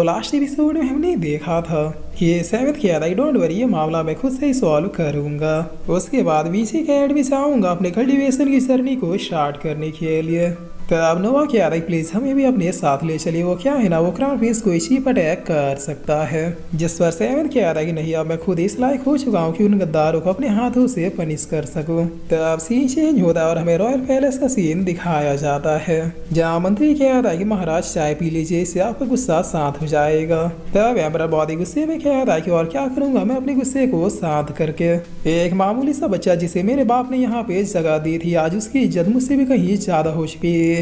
Last episode में हमने देखा था कि सेवेंथ कह रहा है डोंट वरी, ये मामला मैं खुद से ही सॉल्व करूंगा। उसके बाद वीसी अकेडमी से आऊंगा अपने कल्टीवेशन की जर्नी को स्टार्ट करने के लिए। तब नोवा कह रहा है प्लीज हमें भी अपने साथ ले चलिए। वो क्या है ना, वो क्राउन प्रिंस को चीप अटैक कर सकता है। जिस पर सेवन कह रहा है कि नहीं, अब मैं खुद इस लायक हो चुका हूँ कि उन गद्दारों को अपने हाथों से पनिश कर सकूं। तब सीन चेंज होता है और हमें रॉयल पैलेस का सीन दिखाया जाता है, जहाँ मंत्री कह रहा है कि महाराज चाय पी लीजिए, इससे आपका गुस्सा शांत हो जाएगा। तब एम्परर बहुत ही गुस्से में कह रहा है कि और क्या करूंगा मैं अपने गुस्से को शांत करके। एक मामूली सा बच्चा जिसे मेरे बाप ने यहाँ पे जगह दी थी, आज उसकी इज्जत मुझसे भी कहीं ज्यादा हो चुकी है।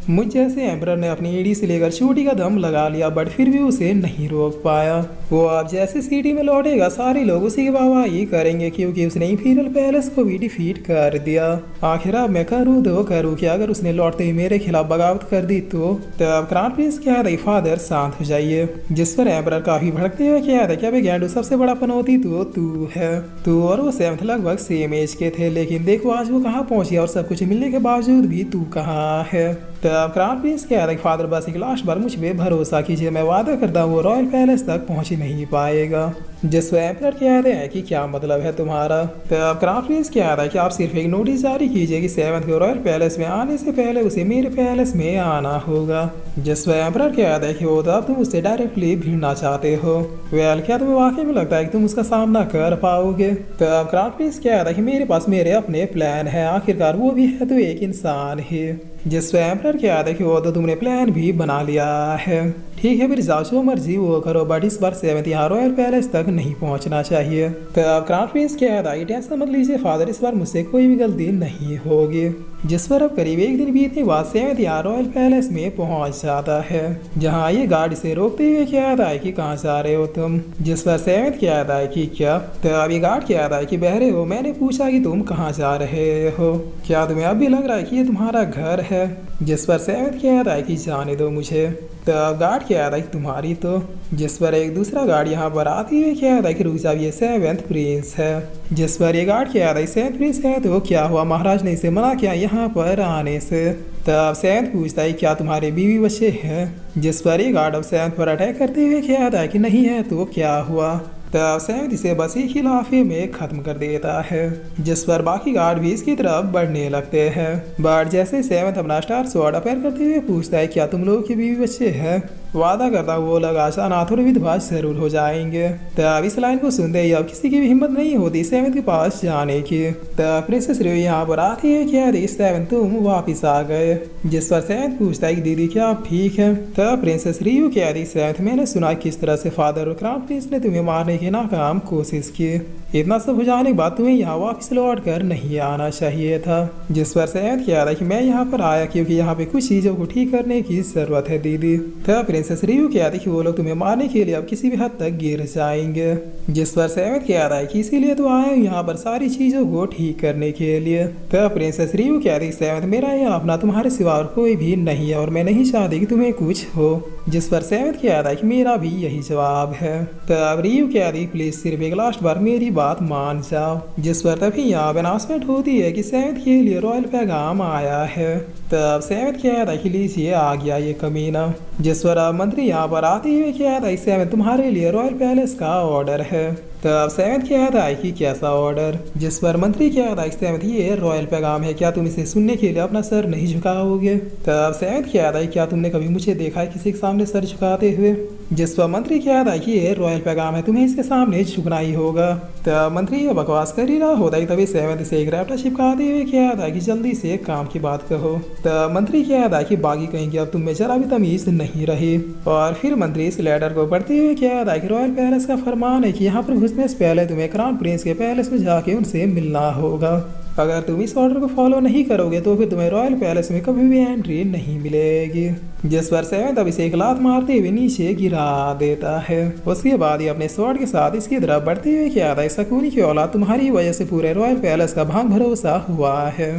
मुझ जैसे एम्परर ने अपनी एडी से लेकर चोटी का दम लगा लिया, बट फिर भी उसे नहीं रोक पाया। वो अब जैसे सिटी में लौटेगा सारे लोग उसी की वाहवाही करेंगे, क्योंकि उसने इंपीरियल पैलेस को भी डिफीट कर दिया। आखिर अब मैं करूँ तो करूँ कि अगर उसने लौटते ही मेरे खिलाफ बगावत कर दी तो। तब क्राउन प्रिंस कह रही फादर शांत हो जाइए। जिस पर एम्परर काफी भड़कते हुए कह रहे क्या गैंडू सबसे बड़ा पनौती तो तू है। तू और वो सेवंथ लगभग सेम एज के थे, लेकिन देखो आज वो कहाँ पहुंच गया और सब कुछ मिलने के बावजूद भी तू कहाँ है। तब क्राउन प्रिंस कह रहे फादर बस एक लास्ट बार मुझ पे भरोसा कीजिए, मैं वादा करता हूँ वो रॉयल पैलेस तक पहुंच नहीं पाएगा। जिस एम्परर कह रहे हैं कि क्या मतलब है तुम्हारा। तब क्राउन प्रिंस कह रहा है कि आप सिर्फ एक नोटिस जारी कीजिए कि सेवंथ को रॉयल पैलेस में आने से पहले उसे मेरे पैलेस में आना होगा। जिस एम्परर कह रहा है कि वो तब तुम उससे डायरेक्टली भिड़ना चाहते हो। वेल क्या तुम्हें वाकई में लगता है कि तुम उसका सामना कर पाओगे। तब क्राउन प्रिंस कह रहा है कि मेरे पास मेरे अपने प्लान है, आखिरकार वो भी है तो एक इंसान ही। जिस एम्परर कह रहा है कि वो तो तुमने प्लान भी बना लिया है। ठीक है फिर जाओ जो मर्जी वो करो, बट इस बार सेवंथ यहाँ रॉयल पैलेस तक नहीं पहुंचना चाहिए। तब क्राउन प्रिंस कह रहा है टेंशन मत लीजिए फादर, इस बार मुझसे कोई भी गलती नहीं होगी। जिस पर अब करीब एक दिन बीतने बाद सेवंथ यहाँ रॉयल पैलेस में पहुंच जाता है, जहाँ ये गार्ड से रोकते हुए कह रहा है कि कहाँ जा रहे हो तुम। जिस पर सेवंथ कह रहा है कि क्या। तब ये गार्ड कह रहा है कि बहरे हो, मैंने पूछा कि तुम कहाँ जा रहे हो, क्या तुम्हें अब भी लग रहा है कि ये तुम्हारा घर है। जिस पर सेवंथ कह रहा है कि जाने दो मुझे। तब गार्ड कह रहा है कि तुम्हारी तो। जिस पर एक दूसरा गार्ड यहाँ पर आती हुई कह रहा है कि रुक जाओ ये सेवंथ प्रिंस है। जिस पर ये गार्ड कह रहा है सेवंथ प्रिंस है तो क्या हुआ, महाराज ने इसे मना किया यहाँ पर आने से। तब सेवंथ पूछता है क्या तुम्हारे बीवी बच्चे हैं। जिस पर ये गार्ड अब सेवंथ पर अटैक करते हुए कह रहा है कि नहीं है तो क्या हुआ। तब सेवंथ इसे बस एक ही लाफे में खत्म कर देता है। जिस पर बाकी गार्ड भी इसकी तरफ बढ़ने लगते हैं, बट जैसे सेवंथ अपना स्टार स्वॉर्ड अपेयर करते हुए पूछता है क्या तुम लोगों के बीवी बच्चे हैं। वादा करता हूँ वो लोग आज अनाथ और विधवा जरूर हो जाएंगे। तब इस लाइन को सुनते ही अब किसी की भी हिम्मत नहीं होती सेवंथ के पास जाने की। तब प्रिंसेस रियो यहाँ पर आती है क्या सेवंथ तुम वापिस आ गए। जिस पर सेवंथ पूछता है कि दीदी क्या आप ठीक है। तब प्रिंसेस रियो कह रही सेवंथ मैंने सुना किस तरह से फादर और क्राउन प्रिंस ने तुम्हें मारने की नाकाम कोशिश की, इतना सब हो जाने के बाद तुम्हें यहाँ वापस लौट कर नहीं आना चाहिए था। जिस पर सेवंथ कह रहा है कि मैं यहाँ पर आया क्योंकि यहाँ पे कुछ चीजों को ठीक करने की जरूरत है दीदी। तब प्रिंसेस रियू कह रही कि वो लोग तुम्हें मारने के लिए अब किसी भी हद तक गिर जाएंगे। जिस पर सेवंथ कह रहा है कि इसीलिए तो आया हूँ यहाँ पर सारी चीजों को ठीक करने के लिए। तब प्रिंसेस रियू कह रही सेवंथ मेरा यहाँ अपना तुम्हारे सिवा और कोई भी नहीं है और मैं नहीं चाहती कि तुम्हें कुछ हो। जिस पर सेवंथ कह रहा है कि मेरा भी यही जवाब है। तब रियू कह रही प्लीज सिर्फ एक लास्ट बार मेरी बात मान जाओ। जिस पर तभी यहाँ अनाउंसमेंट होती है कि सेवंथ के लिए रॉयल पैगाम आया है। तब सेवंथ कह रहा है कि लीजिए आ गया ये कमीना। जिस पर मंत्री यहाँ पर आते हुए कह रहा है सेवंथ तुम्हारे लिए रॉयल पैलेस का ऑर्डर है। तब सेवंथ कह रहा है कि कैसा ऑर्डर। जिस पर मंत्री कह रहा है सेवंथ ये रॉयल पैगाम है, क्या तुम इसे सुनने के लिए अपना सर नहीं झुकाओगे। तब सेवंथ कह रहा है क्या तुमने कभी मुझे देखा है किसी के सामने सर झुकाते हुए। जिस पर मंत्री कह रहा है कि ये रॉयल पैगाम है, तुम्हें इसके सामने झुकना ही होगा। तब मंत्री ये बकवास कर ही रहा होता है तभी सेवंथ से एक रैप्टर चिपकाते हुए कह रहा है कि जल्दी से काम की बात कहो। तब मंत्री कह रहा है कि बागी कहेंगे अब तुम में जरा भी तमीज नहीं रही। और फिर मंत्री इस लेटर को पढ़ते हुए कह रहा है कि रॉयल पैलेस का फरमान है कि यहाँ पर घुसने से पहले तुम्हें क्राउन प्रिंस के पैलेस में जाके उनसे मिलना होगा। अगर तुम इस ऑर्डर को फॉलो नहीं करोगे तो फिर तुम्हें रॉयल पैलेस में कभी भी एंट्री नहीं मिलेगी। जिस पर सेवंथ अब इसे एक लात मारते हुए नीचे गिरा देता है। उसके बाद ही अपने स्वॉर्ड के साथ इसकी तरफ बढ़ते हुए क्या था सकूनी की औलाद तुम्हारी वजह से पूरे रॉयल पैलेस का भांग भरोसा हुआ है।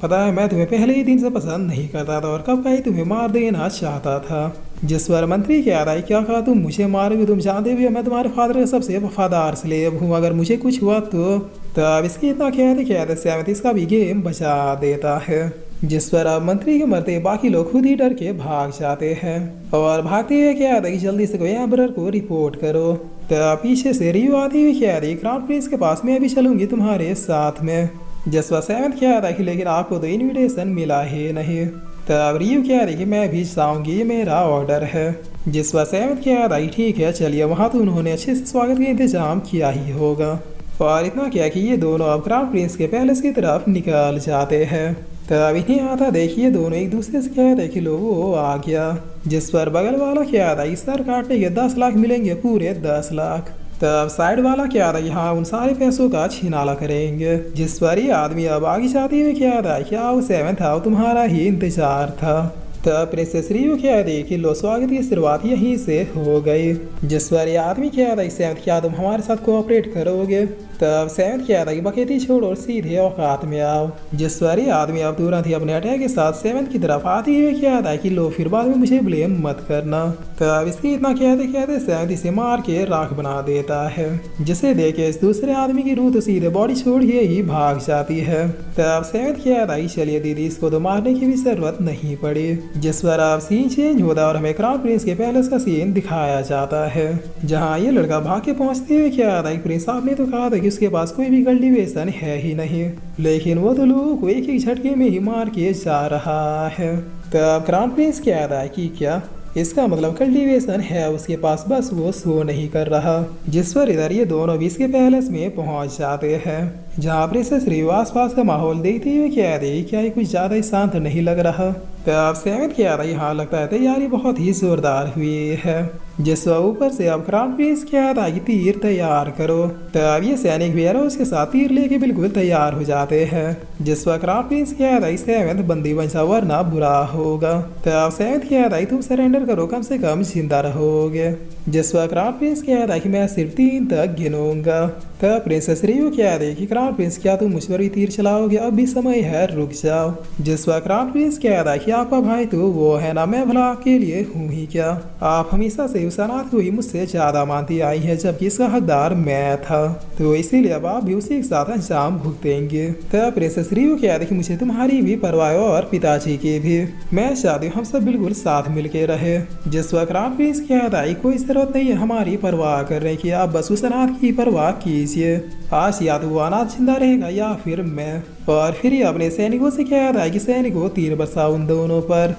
पता है मैं तुम्हें पहले ही दिन से पसंद नहीं करता था और कब का ही तुम्हें मार देना चाहता था। जिस पर मंत्री कह रहा है क्या कहा तुम मुझे मारोगे, तुम जानते भी हो मैं तुम्हारे फादर का सबसे वफादार स्लेव हूँ, अगर मुझे कुछ हुआ तो। तब इसकी इतना कहते सेवंथ इसका भी गेम बचा देता है। जिस पर अब मंत्री के मरते बाकी लोग खुद ही डर के भाग जाते हैं और भागते हुए क्या आता है कि जल्दी से कोई एम्बरर को रिपोर्ट करो। तो पीछे से रियो आती हुई क्या रही क्राउन प्रिंस के पास, मैं भी चलूंगी तुम्हारे साथ में। जिस पर सेवेंथ क्या था कि लेकिन आपको तो इनविटेशन मिला ही नहीं। तब रियो क्या रही कि मैं भी जाऊंगी, ये मेरा ऑर्डर है। जिस पर सेवेंथ क्या था कि ठीक है चलिए, वहाँ तो उन्होंने अच्छे से स्वागत का इंतजाम किया ही होगा। और इतना क्या कि ये दोनों अब क्राउन प्रिंस के पैलेस की तरफ निकल जाते हैं। तब इन्हें आता देखिए दोनों एक दूसरे से क्या था कि लोगों आ गया। जिस पर बगल वाला क्या था कि सर काटने के 10 लाख मिलेंगे, पूरे 10 लाख। तब साइड वाला क्या था कि हाँ उन सारे पैसों का छिनाला करेंगे। जिस पर ये आदमी अब आगे जाते हुए क्या था क्या वो सेवेंथ था, तुम्हारा ही इंतजार था। तब प्रिंसेस रियो क्या देखी लो स्वागत की शुरुआत यहीं से हो गई। जिस पर ये आदमी क्या था सेवेंथ क्या तुम हमारे साथ कोऑपरेट करोगे। तब सेवेंथ क्या था कि बखेती छोड़ो और सीधे औकात में आओ। जिस पर ये आदमी अब तुरंत ही अपने अटैक के साथ सेवेंथ की तरफ आते हुए क्या था कि लो फिर बाद में मुझे ब्लेम मत करना। तब इसकी इतना कहते सेवेंथ इसे मार के राख बना देता है, जिसे देखे इस दूसरे आदमी की रूह तो सीधे बॉडी छोड़ के ही भाग जाती है। तब सेवेंथ क्या था चलिए दीदी इसको तो मारने की भी जरूरत नहीं पड़ी। जिस पर अब सीन चेंज होता है और हमें क्राउन प्रिंस के पैलेस का सीन दिखाया जाता है, जहाँ ये लड़का भाग के पहुंचते हुए क्या था प्रिंस साहब ने तो कहा था कि उसके पास कोई भी कल्टीवेशन है ही नहीं, लेकिन वो तो लोगों को एक ही झटके में ही मार के जा रहा है। तब क्राउन प्रिंस क्या था कि क्या इसका मतलब कल्टीवेशन है उसके पास, बस वो शो नहीं कर रहा। जिस पर इधर ये दोनों भी इसके पैलेस में पहुंच जाते हैं, जहाँ प्रिंसेस रियो आसपास का माहौल देखते हुए क्या रही क्या ये कुछ ज्यादा ही शांत नहीं लग रहा। तब सेवेंथ क्या रही हाँ लगता है तैयारी बहुत ही जोरदार हुई है। जिस ऊपर से अब क्राउन प्रिंस क्या था कि तीर तैयार करो। तब ये सैनिक भी उसके साथ तीर लेके बिल्कुल तैयार हो जाते हैं। जिस पर क्राउन प्रिंस क्या था सेवेंथ बंदी बन जाओ वरना बुरा होगा। तब सेवेंथ क्या था तुम सरेंडर करो, कम से कम जिंदा रहोगे। जिस पर क्राउन प्रिंस क्या था कि मैं सिर्फ 3 तक गिनूंगा। तब प्रिंसेस रियो क्या रही कि क्राउन प्रिंस क्या तुम मुझ पर भी तीर चलाओगे, अब भी समय है रुक जाओ। जिस पर क्राउन प्रिंस क्या था कि आपका भाई तो वो है ना, मैं भला आपके लिए हूँ ही क्या। आप हमेशा से उस अनाथ को ही मुझसे ज्यादा मानती आई है, जबकि इसका हकदार मैं था, तो इसीलिए अब आप भी उसी के साथ अंजाम भुगतेंगे। तब प्रिंसेस रियो क्या थी मुझे तुम्हारी भी परवाह और पिताजी की भी, मैं चाहती हूँ हम सब बिल्कुल साथ मिलके रहे। जिस वक्त क्राउन प्रिंस क्या था कोई जरूरत नहीं है हमारी परवाह करने की, आप बस उस अनाथ की परवाह कीजिए। आज या तो वो अनाथ जिंदा रहेगा या फिर मैं। और फिर ये अपने सैनिकों से क्या था कि सैनिकों तीर बरसाओ उन दोनों पर।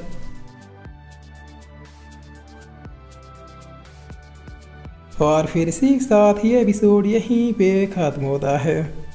और फिर इसी के साथ ये एपिसोड यहीं पे खत्म होता है।